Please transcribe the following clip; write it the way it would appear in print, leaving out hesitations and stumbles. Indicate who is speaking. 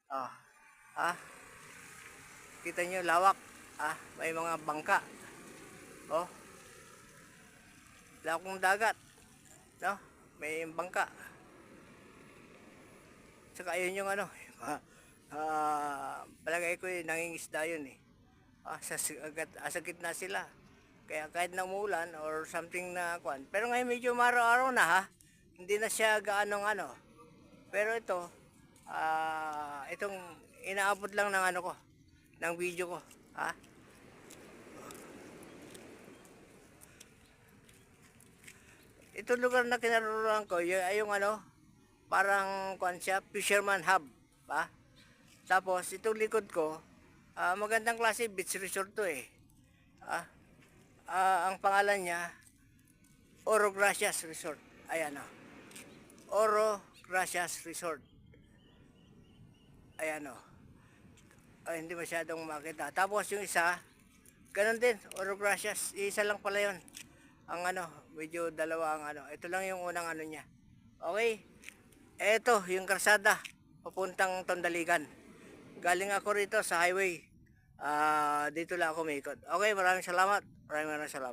Speaker 1: Ah, ah, kita nyo lawak. May mga bangka. Oh, lawak ng dagat. No? May bangka. Saka ayun yung ano, palagay ko nangingisda yun eh. Sa gitna sila. Kaya kahit na umulan or something na kwan. Pero ngayon medyo maraw-araw na ha. Hindi na siya gaanong ano. Pero ito, itong inaabot lang ng ano ko, ng video ko. Ha? Itong lugar na kinaroon ko, yung ano, parang kwan siya, fisherman hub. Ha? Tapos itong likod ko, magandang klase beach resort to eh. Ah, ang pangalan niya, Oro Gracias Resort. Ayan o. Oro Gracias Resort. Ayan o. Hindi masyadong makita. Tapos yung isa, ganun din, Oro Gracias. Isa lang pala yun. Ang ano, medyo dalawa ang ano. Ito lang yung unang ano niya. Okay. Ito, yung karsada. Papuntang Tondaligan. Galing ako rito sa highway. Dito lang ako may ikot. Okay, maraming salamat. Maraming salamat.